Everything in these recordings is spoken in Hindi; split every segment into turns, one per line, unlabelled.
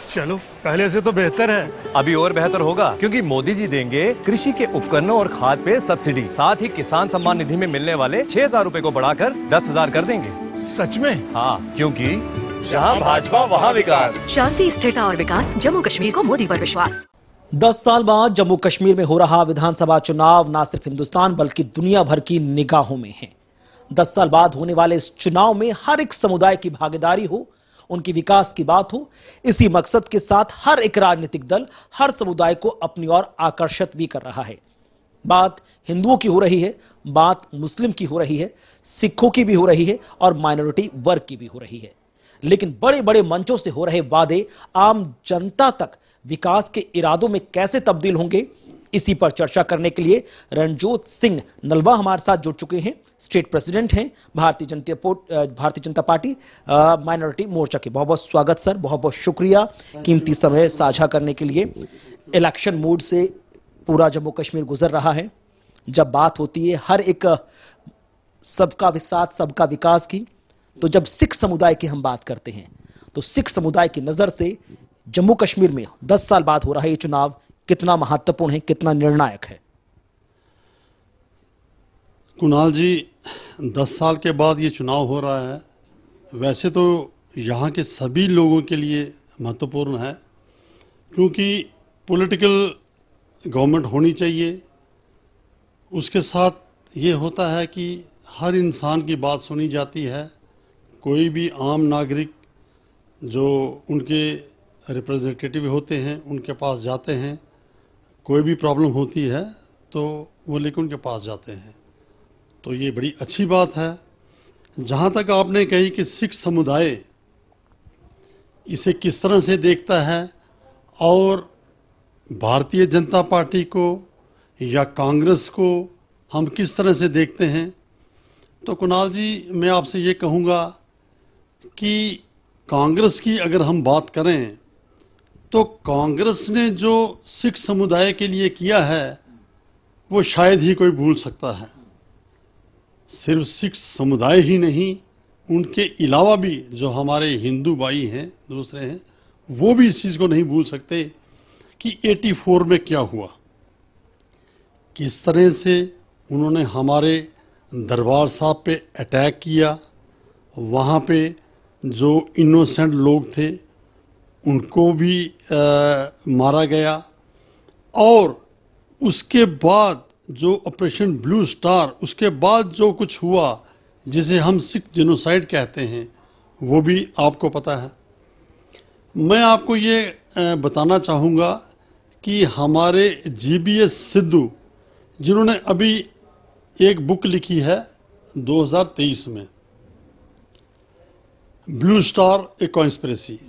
चलो पहले से तो बेहतर है।
अभी और बेहतर होगा क्योंकि मोदी जी देंगे कृषि के उपकरणों और खाद पे सब्सिडी, साथ ही किसान सम्मान निधि में मिलने वाले 6,000 रूपए को बढ़ाकर 10,000 कर देंगे।
सच में?
हाँ, क्योंकि जहाँ भाजपा वहाँ विकास।
शांति, स्थिरता और विकास, जम्मू कश्मीर को मोदी पर विश्वास।
10 साल बाद जम्मू कश्मीर में हो रहा विधानसभा चुनाव न सिर्फ हिंदुस्तान बल्कि दुनिया भर की निगाहों में है। 10 साल बाद होने वाले इस चुनाव में हर एक समुदाय की भागीदारी हो, उनकी विकास की बात हो, इसी मकसद के साथ हर एक राजनीतिक दल हर समुदाय को अपनी ओर आकर्षित भी कर रहा है। बात हिंदुओं की हो रही है, बात मुस्लिम की हो रही है, सिखों की भी हो रही है और माइनॉरिटी वर्ग की भी हो रही है। लेकिन बड़े बड़े मंचों से हो रहे वादे आम जनता तक विकास के इरादों में कैसे तब्दील होंगे, इसी पर चर्चा करने के लिए रणजोत सिंह नलवा हमारे साथ जुड़ चुके हैं। स्टेट प्रेसिडेंट हैं भारतीय जनता पार्टी माइनॉरिटी मोर्चा के। बहुत बहुत स्वागत सर, बहुत बहुत शुक्रिया कीमती समय साझा करने के लिए। इलेक्शन मूड से पूरा जम्मू कश्मीर गुजर रहा है। जब बात होती है हर एक सबका साथ सबका विकास की, तो जब सिख समुदाय की हम बात करते हैं तो सिख समुदाय की नजर से जम्मू कश्मीर में 10 साल बाद हो रहा है ये चुनाव कितना महत्वपूर्ण है, कितना निर्णायक है?
कुणाल जी, 10 साल के बाद ये चुनाव हो रहा है। वैसे तो यहाँ के सभी लोगों के लिए महत्वपूर्ण है, क्योंकि पॉलिटिकल गवर्नमेंट होनी चाहिए। उसके साथ ये होता है कि हर इंसान की बात सुनी जाती है। कोई भी आम नागरिक जो उनके रिप्रेजेंटेटिव होते हैं उनके पास जाते हैं, कोई भी प्रॉब्लम होती है तो वो लेकर उनके पास जाते हैं, तो ये बड़ी अच्छी बात है। जहाँ तक आपने कही कि सिख समुदाय इसे किस तरह से देखता है और भारतीय जनता पार्टी को या कांग्रेस को हम किस तरह से देखते हैं, तो कुणाल जी मैं आपसे ये कहूँगा कि कांग्रेस की अगर हम बात करें तो कांग्रेस ने जो सिख समुदाय के लिए किया है वो शायद ही कोई भूल सकता है। सिर्फ सिख समुदाय ही नहीं, उनके अलावा भी जो हमारे हिंदू भाई हैं दूसरे हैं वो भी इस चीज़ को नहीं भूल सकते कि 84 में क्या हुआ, किस तरह से उन्होंने हमारे दरबार साहब पे अटैक किया। वहाँ पे जो इनोसेंट लोग थे उनको भी मारा गया, और उसके बाद जो ऑपरेशन ब्लू स्टार, उसके बाद जो कुछ हुआ जिसे हम सिख जेनोसाइड कहते हैं, वो भी आपको पता है। मैं आपको ये बताना चाहूँगा कि हमारे जीबीएस सिद्धू, जिन्होंने अभी एक बुक लिखी है 2023 में, ब्लू स्टार ए कॉन्स्पिरेसी,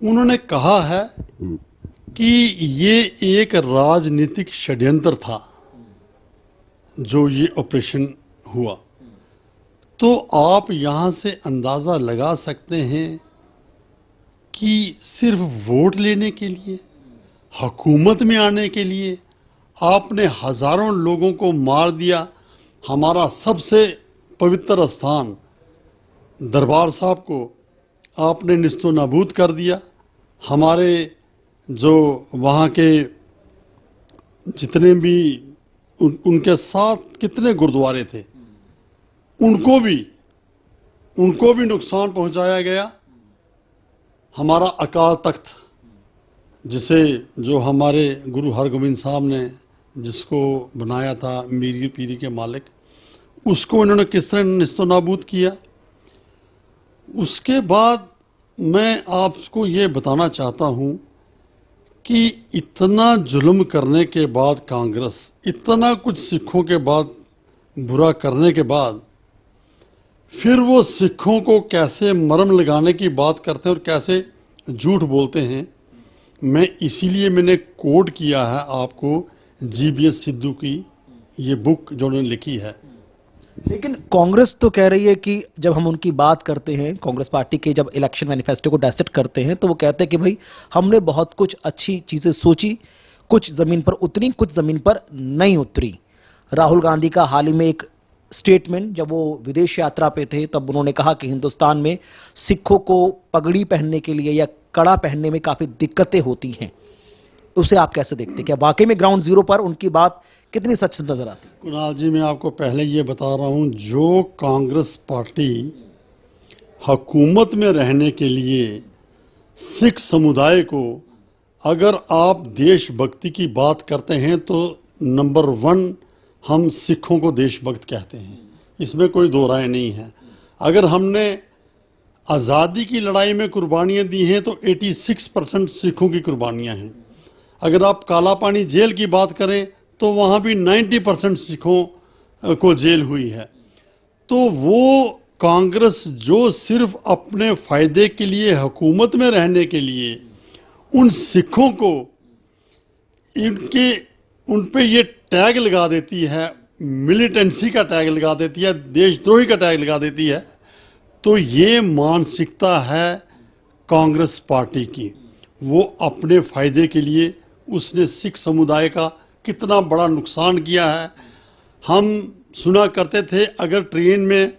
उन्होंने कहा है कि ये एक राजनीतिक षड्यंत्र था जो ये ऑपरेशन हुआ। तो आप यहाँ से अंदाज़ा लगा सकते हैं कि सिर्फ वोट लेने के लिए, हुकूमत में आने के लिए आपने हज़ारों लोगों को मार दिया। हमारा सबसे पवित्र स्थान दरबार साहब को आपने निस्तो नाबूद कर दिया। हमारे जो वहाँ के जितने भी उनके साथ कितने गुरुद्वारे थे उनको भी नुकसान पहुँचाया गया। हमारा अकाल तख्त, जिसे जो हमारे गुरु हरगोबिंद साहब ने जिसको बनाया था, मीरी पीरी के मालिक, उसको इन्होंने किस तरह निस्तो नाबूद किया। उसके बाद मैं आपको ये बताना चाहता हूँ कि इतना जुल्म करने के बाद कांग्रेस, इतना कुछ सिखों के बाद बुरा करने के बाद, फिर वो सिखों को कैसे मरहम लगाने की बात करते हैं और कैसे झूठ बोलते हैं। मैं इसीलिए मैंने कोट किया है आपको जीबीएस सिद्धू की ये बुक जो उन्होंने लिखी है।
लेकिन कांग्रेस तो कह रही है कि जब हम उनकी बात करते हैं, कांग्रेस पार्टी के जब इलेक्शन मैनिफेस्टो को डायसेक्ट करते हैं, तो वो कहते हैं कि भाई हमने बहुत कुछ अच्छी चीज़ें सोची, कुछ ज़मीन पर उतरी, कुछ ज़मीन पर नहीं उतरी। राहुल गांधी का हाल ही में एक स्टेटमेंट जब वो विदेश यात्रा पे थे, तब उन्होंने कहा कि हिंदुस्तान में सिखों को पगड़ी पहनने के लिए या कड़ा पहनने में काफी दिक्कतें होती हैं। उसे आप कैसे देखते हैं? क्या वाकई में ग्राउंड जीरो पर उनकी बात कितनी सच नजर आती है?
कुणाल जी, मैं आपको पहले ये बता रहा हूं, जो कांग्रेस पार्टी हुकूमत में रहने के लिए सिख समुदाय को, अगर आप देशभक्ति की बात करते हैं तो नंबर 1 हम सिखों को देशभक्त कहते हैं, इसमें कोई दो राय नहीं है। अगर हमने आज़ादी की लड़ाई में कुर्बानियां दी हैं तो 86% सिखों की कुर्बानियां हैं। अगर आप काला पानी जेल की बात करें तो वहाँ भी 90% सिखों को जेल हुई है। तो वो कांग्रेस जो सिर्फ अपने फायदे के लिए, हुकूमत में रहने के लिए उन सिखों को उन पे ये टैग लगा देती है, मिलिटेंसी का टैग लगा देती है, देशद्रोही का टैग लगा देती है, तो ये मानसिकता है कांग्रेस पार्टी की। वो अपने फायदे के लिए उसने सिख समुदाय का कितना बड़ा नुकसान किया है। हम सुना करते थे, अगर ट्रेन में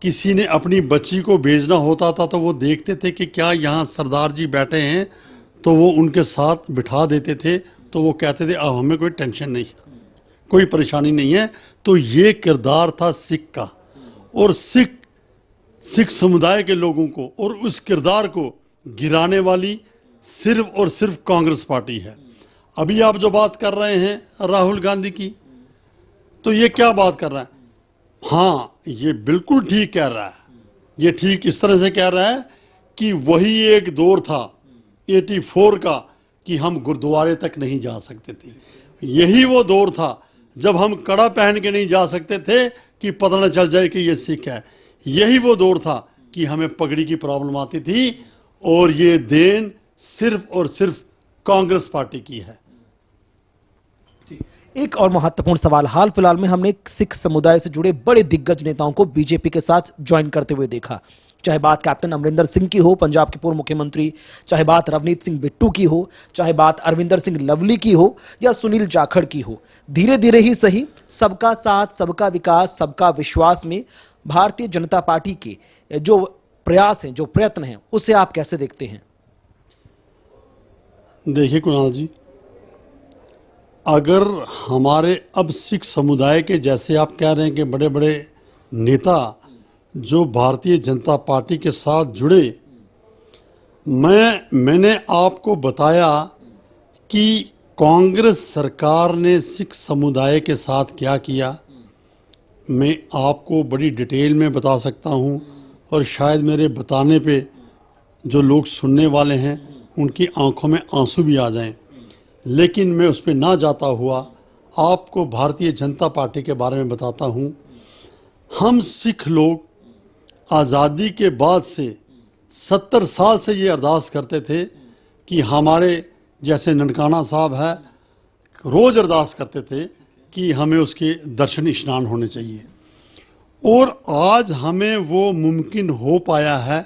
किसी ने अपनी बच्ची को भेजना होता था तो वो देखते थे कि क्या यहाँ सरदार जी बैठे हैं, तो वो उनके साथ बिठा देते थे। तो वो कहते थे अब हमें कोई टेंशन नहीं, कोई परेशानी नहीं है। तो ये किरदार था सिख का, और सिख समुदाय के लोगों को और उस किरदार को गिराने वाली सिर्फ और सिर्फ कांग्रेस पार्टी है। अभी आप जो बात कर रहे हैं राहुल गांधी की, तो ये क्या बात कर रहा है? हाँ, ये बिल्कुल ठीक कह रहा है। ये ठीक इस तरह से कह रहा है कि वही एक दौर था 84 का कि हम गुरुद्वारे तक नहीं जा सकते थे। यही वो दौर था जब हम कड़ा पहन के नहीं जा सकते थे कि पता न चल जाए कि ये सिख है। यही वो दौर था कि हमें पगड़ी की प्रॉब्लम आती थी, और ये देन सिर्फ और सिर्फ कांग्रेस पार्टी की है।
एक और महत्वपूर्ण सवाल, हाल फिलहाल में हमने सिख समुदाय से जुड़े बड़े दिग्गज नेताओं को बीजेपी के साथ ज्वाइन करते हुए देखा। चाहे बात कैप्टन अमरिंदर सिंह की हो, पंजाब के पूर्व मुख्यमंत्री, चाहे बात रवनीत सिंह बिट्टू की हो, चाहे बात अरविंदर सिंह लवली की हो या सुनील जाखड़ की हो, धीरे धीरे ही सही सबका साथ, सबका विकास, सबका विश्वास में भारतीय जनता पार्टी के जो प्रयास हैं, जो प्रयत्न हैं, उसे आप कैसे देखते हैं?
देखिए कुणाल जी, अगर हमारे अब सिख समुदाय के, जैसे आप कह रहे हैं कि बड़े बड़े नेता जो भारतीय जनता पार्टी के साथ जुड़े, मैंने आपको बताया कि कांग्रेस सरकार ने सिख समुदाय के साथ क्या किया। मैं आपको बड़ी डिटेल में बता सकता हूं, और शायद मेरे बताने पे जो लोग सुनने वाले हैं उनकी आंखों में आंसू भी आ जाएं, लेकिन मैं उस पर ना जाता हुआ आपको भारतीय जनता पार्टी के बारे में बताता हूं। हम सिख लोग आज़ादी के बाद से 70 साल से ये अरदास करते थे कि हमारे जैसे ननकाना साहब है, रोज अरदास करते थे कि हमें उसके दर्शन स्नान होने चाहिए, और आज हमें वो मुमकिन हो पाया है।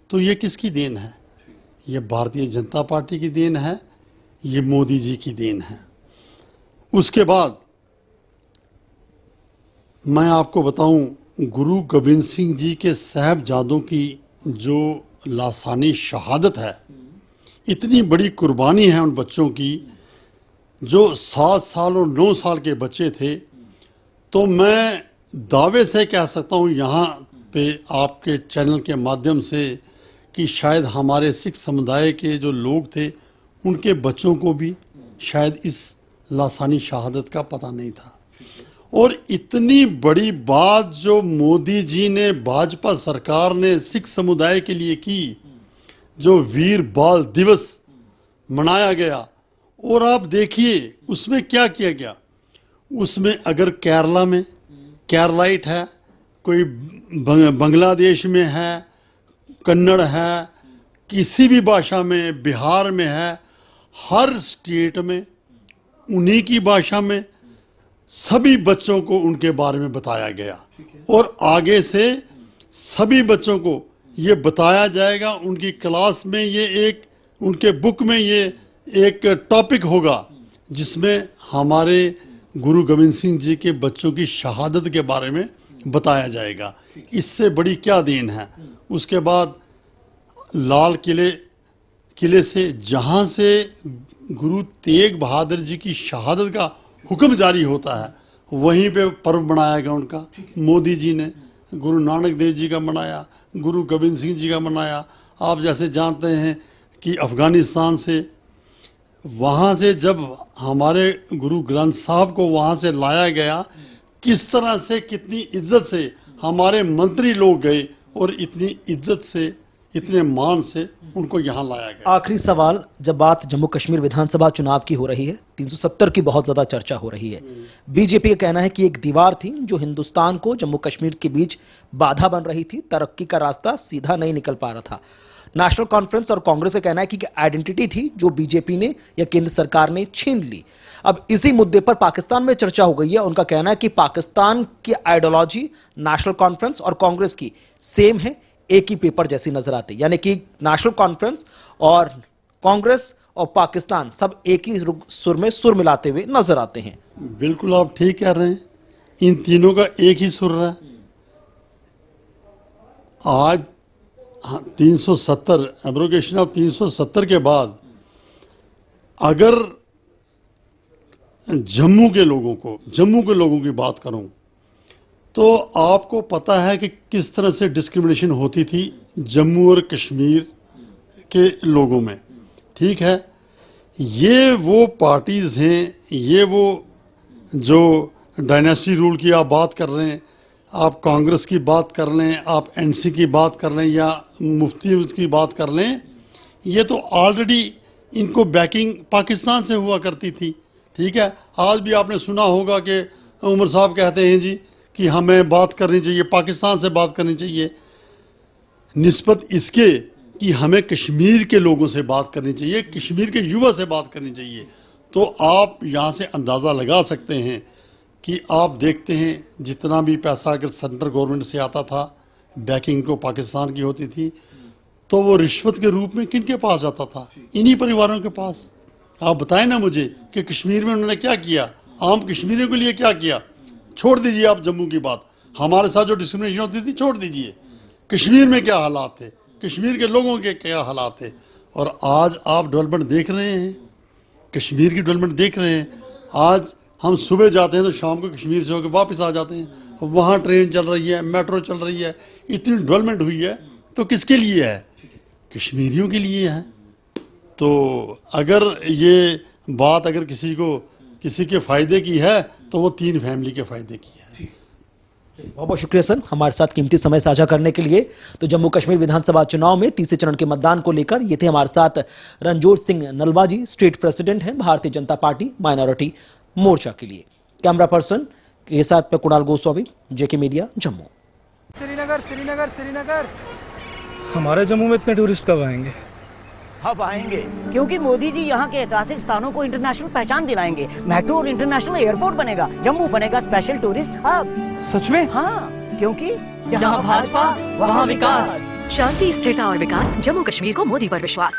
तो ये किसकी देन है? ये भारतीय जनता पार्टी की देन है, ये मोदी जी की देन है। उसके बाद मैं आपको बताऊं, गुरु गोबिंद सिंह जी के साहबजादों की जो लासानी शहादत है, इतनी बड़ी कुर्बानी है उन बच्चों की जो 7 साल और 9 साल के बच्चे थे। तो मैं दावे से कह सकता हूँ यहाँ पे आपके चैनल के माध्यम से कि शायद हमारे सिख समुदाय के जो लोग थे उनके बच्चों को भी शायद इस लासानी शहादत का पता नहीं था। और इतनी बड़ी बात जो मोदी जी ने, भाजपा सरकार ने सिख समुदाय के लिए की, जो वीर बाल दिवस मनाया गया, और आप देखिए उसमें क्या किया गया। उसमें अगर केरला में केरलाइट है, कोई बांग्लादेश में है, कन्नड़ है, किसी भी भाषा में, बिहार में है, हर स्टेट में उन्हीं की भाषा में सभी बच्चों को उनके बारे में बताया गया, और आगे से सभी बच्चों को ये बताया जाएगा। उनकी क्लास में ये एक, उनके बुक में ये एक टॉपिक होगा जिसमें हमारे गुरु गोबिंद सिंह जी के बच्चों की शहादत के बारे में बताया जाएगा। इससे बड़ी क्या देन है। उसके बाद लाल किले से जहाँ से गुरु तेग बहादुर जी की शहादत का हुक्म जारी होता है, वहीं पे पर्व मनाया गया उनका। मोदी जी ने गुरु नानक देव जी का मनाया, गुरु गोविंद सिंह जी का मनाया। आप जैसे जानते हैं कि अफ़गानिस्तान से, वहाँ से जब हमारे गुरु ग्रंथ साहब को वहाँ से लाया गया, किस तरह से, कितनी इज्जत से हमारे मंत्री लोग गए और इतनी इज्जत से, इतने मान से उनको यहाँ लाया गया।
आखिरी सवाल, जब बात जम्मू कश्मीर विधानसभा चुनाव की हो रही है, 370 की बहुत ज्यादा चर्चा हो रही है। बीजेपी का कहना है कि एक दीवार थी जो हिंदुस्तान को जम्मू कश्मीर के बीच बाधा बन रही थी, तरक्की का रास्ता सीधा नहीं निकल पा रहा था। नेशनल कॉन्फ्रेंस और कांग्रेस का कहना है कि आइडेंटिटी थी जो बीजेपी ने या केंद्र सरकार ने छीन ली। अब इसी मुद्दे पर पाकिस्तान में चर्चा हो गई है। उनका कहना है कि पाकिस्तान की आइडियोलॉजी नेशनल कॉन्फ्रेंस और कांग्रेस की सेम है, एक ही पेपर जैसी नजर आती, यानी कि नेशनल कॉन्फ्रेंस और कांग्रेस और पाकिस्तान सब एक ही सुर में सुर मिलाते हुए नजर आते हैं।
बिल्कुल आप ठीक कह रहे हैं, इन तीनों का एक ही सुर है। आज 370 एब्रोगेशन ऑफ 370 के बाद अगर जम्मू के लोगों की बात करूं, तो आपको पता है कि किस तरह से डिस्क्रिमिनेशन होती थी जम्मू और कश्मीर के लोगों में। ठीक है, ये वो पार्टीज़ हैं, ये वो जो डायनेस्टी रूल की आप बात कर रहे हैं, आप कांग्रेस की बात कर लें, आप एनसी की बात कर लें या मुफ्ती की बात कर लें, ये तो ऑलरेडी इनको बैकिंग पाकिस्तान से हुआ करती थी। ठीक है, आज भी आपने सुना होगा कि उमर साहब कहते हैं जी कि हमें बात करनी चाहिए, पाकिस्तान से बात करनी चाहिए, निस्बत इसके कि हमें कश्मीर के लोगों से बात करनी चाहिए, कश्मीर के युवा से बात करनी चाहिए। तो आप यहाँ से अंदाज़ा लगा सकते हैं कि आप देखते हैं जितना भी पैसा अगर सेंट्रल गवर्नमेंट से आता था, बैकिंग को पाकिस्तान की होती थी, तो वो रिश्वत के रूप में किन के पास जाता था? इन्हीं परिवारों के पास। आप बताएं ना मुझे कि कश्मीर में उन्होंने क्या किया, आम कश्मीरियों के लिए क्या किया। छोड़ दीजिए आप जम्मू की बात, हमारे साथ जो डिस्क्रिमिनेशन होती थी छोड़ दीजिए, कश्मीर में क्या हालात थे, कश्मीर के लोगों के क्या हालात थे। और आज आप डेवलपमेंट देख रहे हैं, कश्मीर की डेवलपमेंट देख रहे हैं। आज हम सुबह जाते हैं तो शाम को कश्मीर से होकर वापस आ जाते हैं, वहाँ ट्रेन चल रही है, मेट्रो चल रही है, इतनी डेवलपमेंट हुई है। तो किसके लिए है? कश्मीरियों के लिए है। तो अगर ये बात अगर किसी के फायदे की है तो वो 3 फैमिली के फायदे की है।
बहुत बहुत शुक्रिया सर, हमारे साथ कीमती समय साझा करने के लिए। तो जम्मू कश्मीर विधानसभा चुनाव में तीसरे चरण के मतदान को लेकर ये थे हमारे साथ रणजोत सिंह नलवा जी, स्टेट प्रेसिडेंट हैं भारतीय जनता पार्टी माइनॉरिटी मोर्चा के लिए। कैमरा पर्सन के साथ पे कुणाल गोस्वामी, जेके मीडिया, जम्मू।
श्रीनगर।
हमारे जम्मू में इतने टूरिस्ट कब आएंगे?
अब आएंगे, क्योंकि मोदी जी यहाँ के ऐतिहासिक स्थानों को इंटरनेशनल पहचान दिलाएंगे। मेट्रो और इंटरनेशनल एयरपोर्ट बनेगा, जम्मू बनेगा स्पेशल टूरिस्ट हब।
सच में?
हाँ, क्योंकि जहाँ भाजपा वहाँ विकास।
शांति, स्थिरता और विकास, जम्मू कश्मीर को मोदी पर विश्वास।